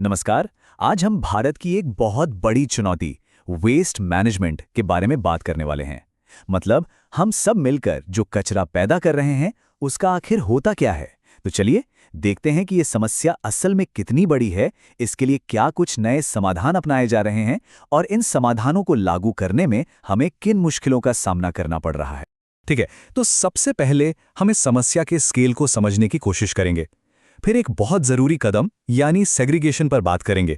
नमस्कार। आज हम भारत की एक बहुत बड़ी चुनौती वेस्ट मैनेजमेंट के बारे में बात करने वाले हैं। मतलब हम सब मिलकर जो कचरा पैदा कर रहे हैं उसका आखिर होता क्या है। तो चलिए देखते हैं कि ये समस्या असल में कितनी बड़ी है, इसके लिए क्या कुछ नए समाधान अपनाए जा रहे हैं और इन समाधानों को लागू करने में हमें किन मुश्किलों का सामना करना पड़ रहा है। ठीक है, तो सबसे पहले हम इस समस्या के स्केल को समझने की कोशिश करेंगे। फिर एक बहुत जरूरी कदम यानी सेग्रीगेशन पर बात करेंगे।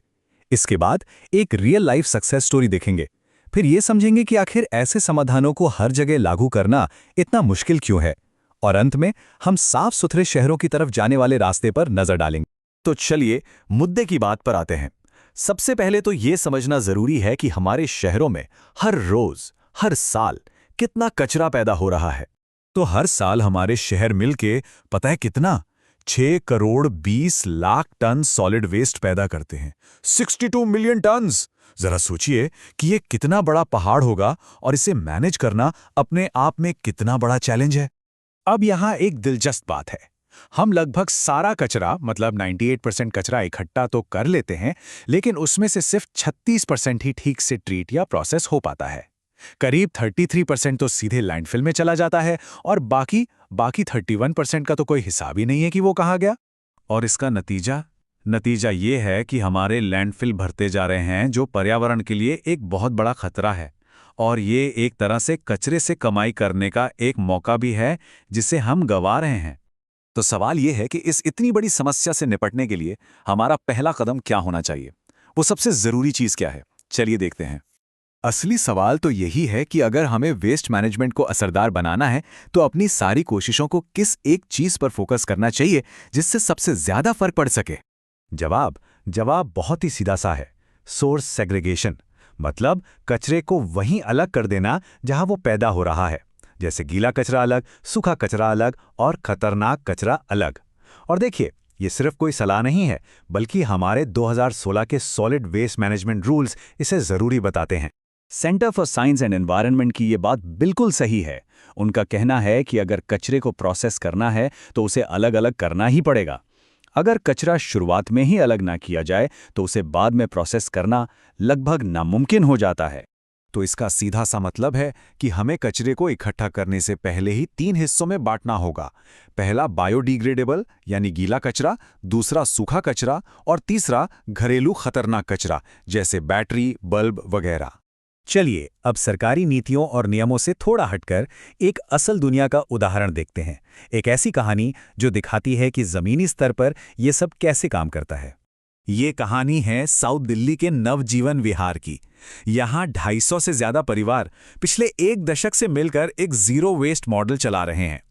इसके बाद एक रियल लाइफ सक्सेस स्टोरी देखेंगे। फिर ये समझेंगे कि आखिर ऐसे समाधानों को हर जगह लागू करना इतना मुश्किल क्यों है। और अंत में हम साफ सुथरे शहरों की तरफ जाने वाले रास्ते पर नजर डालेंगे। तो चलिए मुद्दे की बात पर आते हैं। सबसे पहले तो ये समझना जरूरी है कि हमारे शहरों में हर रोज, हर साल कितना कचरा पैदा हो रहा है। तो हर साल हमारे शहर मिलके पता है कितना 6 crore 20 lakh ton solid waste पैदा करते हैं। 62 मिलियन टन्स। जरा सोचिए कि ये कितना बड़ा पहाड़ होगा और इसे मैनेज करना अपने आप में कितना बड़ा चैलेंज है। अब यहाँ एक दिलचस्प बात है। हम लगभग सारा कचरा मतलब 98% कचरा इकट्ठा तो कर लेते हैं, लेकिन उसमें से सिर्फ 36% ही ठीक से ट्रीट या प्रोसेस हो पाता है। करीब 33% तो सीधे लैंडफिल में चला जाता है और बाकी 31% का तो कोई हिसाब ही नहीं है कि वो कहाँ गया। और इसका नतीजा ये है कि हमारे लैंडफिल भरते जा रहे हैं, जो पर्यावरण के लिए एक बहुत बड़ा खतरा है। और ये एक तरह से कचरे से कमाई करने का एक मौका भी है, जिसे हम गंवा रहे हैं। तो सवाल ये है कि इस इतनी बड़ी समस्या से निपटने के लिए हमारा पहला कदम क्या होना चाहिए। वो सबसे जरूरी चीज क्या है, चलिए देखते हैं। असली सवाल तो यही है कि अगर हमें वेस्ट मैनेजमेंट को असरदार बनाना है तो अपनी सारी कोशिशों को किस एक चीज पर फोकस करना चाहिए जिससे सबसे ज्यादा फर्क पड़ सके। जवाब बहुत ही सीधा सा है। सोर्स सेग्रीगेशन, मतलब कचरे को वहीं अलग कर देना जहां वो पैदा हो रहा है। जैसे गीला कचरा अलग, सूखा कचरा अलग और खतरनाक कचरा अलग। और देखिए, ये सिर्फ कोई सलाह नहीं है, बल्कि हमारे 2016 के सॉलिड वेस्ट मैनेजमेंट रूल्स इसे जरूरी बताते हैं। Centre for science and environment की ये बात बिल्कुल सही है। उनका कहना है कि अगर कचरे को प्रोसेस करना है तो उसे अलग अलग करना ही पड़ेगा। अगर कचरा शुरुआत में ही अलग ना किया जाए तो उसे बाद में प्रोसेस करना लगभग नामुमकिन हो जाता है। तो इसका सीधा सा मतलब है कि हमें कचरे को इकट्ठा करने से पहले ही 3 हिस्सों में बांटना होगा। पहला बायोडिग्रेडेबल यानी गीला कचरा, दूसरा सूखा कचरा और तीसरा घरेलू खतरनाक कचरा जैसे बैटरी, बल्ब वगैरह। चलिए अब सरकारी नीतियों और नियमों से थोड़ा हटकर एक असल दुनिया का उदाहरण देखते हैं। एक ऐसी कहानी जो दिखाती है कि जमीनी स्तर पर यह सब कैसे काम करता है। ये कहानी है साउथ दिल्ली के नवजीवन विहार की। यहाँ 250 से ज्यादा परिवार पिछले 1 दशक से मिलकर एक जीरो वेस्ट मॉडल चला रहे हैं।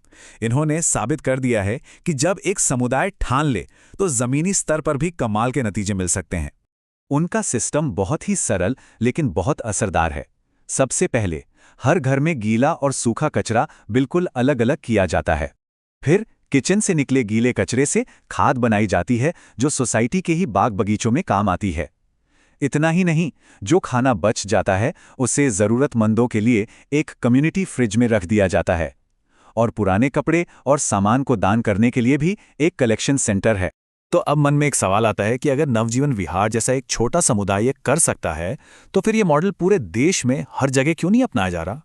इन्होंने साबित कर दिया है कि जब एक समुदाय ठान ले तो जमीनी स्तर पर भी कमाल के नतीजे मिल सकते हैं। उनका सिस्टम बहुत ही सरल लेकिन बहुत असरदार है। सबसे पहले हर घर में गीला और सूखा कचरा बिल्कुल अलग अलग किया जाता है। फिर किचन से निकले गीले कचरे से खाद बनाई जाती है जो सोसाइटी के ही बाग बगीचों में काम आती है। इतना ही नहीं, जो खाना बच जाता है उसे जरूरतमंदों के लिए एक कम्युनिटी फ्रिज में रख दिया जाता है। और पुराने कपड़े और सामान को दान करने के लिए भी एक कलेक्शन सेंटर है। तो अब मन में एक सवाल आता है कि अगर नवजीवन विहार जैसा एक छोटा समुदाय ये कर सकता है तो फिर ये मॉडल पूरे देश में हर जगह क्यों नहीं अपनाया जा रहा।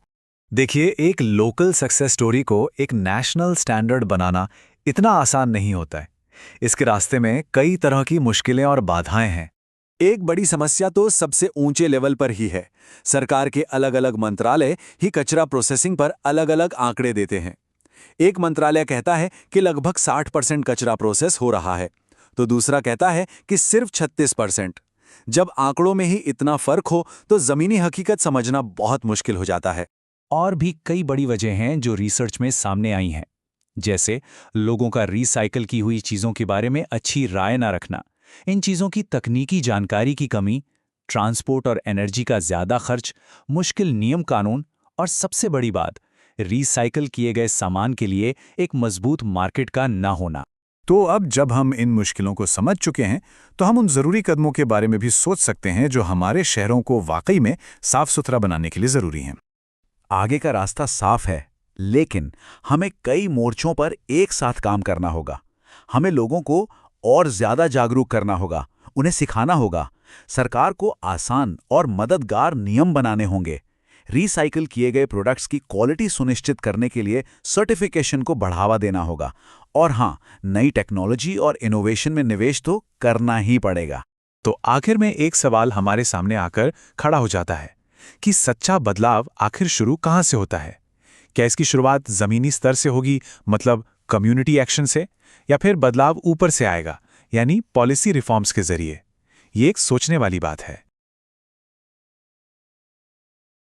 देखिए, एक लोकल सक्सेस स्टोरी को एक नेशनल स्टैंडर्ड बनाना इतना आसान नहीं होता है। इसके रास्ते में कई तरह की मुश्किलें और बाधाएं हैं। एक बड़ी समस्या तो सबसे ऊंचे लेवल पर ही है। सरकार के अलग अलग मंत्रालय ही कचरा प्रोसेसिंग पर अलग अलग आंकड़े देते हैं। एक मंत्रालय कहता है कि लगभग 60% कचरा प्रोसेस हो रहा है, तो दूसरा कहता है कि सिर्फ 36%। जब आंकड़ों में ही इतना फर्क हो तो जमीनी हकीकत समझना बहुत मुश्किल हो जाता है। और भी कई बड़ी वजह हैं जो रिसर्च में सामने आई हैं, जैसे लोगों का रिसाइकल की हुई चीज़ों के बारे में अच्छी राय न रखना, इन चीज़ों की तकनीकी जानकारी की कमी, ट्रांसपोर्ट और एनर्जी का ज़्यादा खर्च, मुश्किल नियम कानून और सबसे बड़ी बात, रिसाइकल किए गए सामान के लिए एक मजबूत मार्केट का न होना। तो अब जब हम इन मुश्किलों को समझ चुके हैं तो हम उन ज़रूरी कदमों के बारे में भी सोच सकते हैं जो हमारे शहरों को वाकई में साफ सुथरा बनाने के लिए ज़रूरी हैं। आगे का रास्ता साफ है, लेकिन हमें कई मोर्चों पर एक साथ काम करना होगा। हमें लोगों को और ज्यादा जागरूक करना होगा, उन्हें सिखाना होगा। सरकार को आसान और मददगार नियम बनाने होंगे। रिसाइकिल किए गए प्रोडक्ट्स की क्वालिटी सुनिश्चित करने के लिए सर्टिफिकेशन को बढ़ावा देना होगा। और हाँ, नई टेक्नोलॉजी और इनोवेशन में निवेश तो करना ही पड़ेगा। तो आखिर में एक सवाल हमारे सामने आकर खड़ा हो जाता है कि सच्चा बदलाव आखिर शुरू कहाँ से होता है? क्या इसकी शुरुआत ज़मीनी स्तर से होगी, मतलब कम्युनिटी एक्शन से, या फिर बदलाव ऊपर से आएगा, यानी पॉलिसी रिफॉर्म्स के जरिए? ये एक सोचने वाली बात है।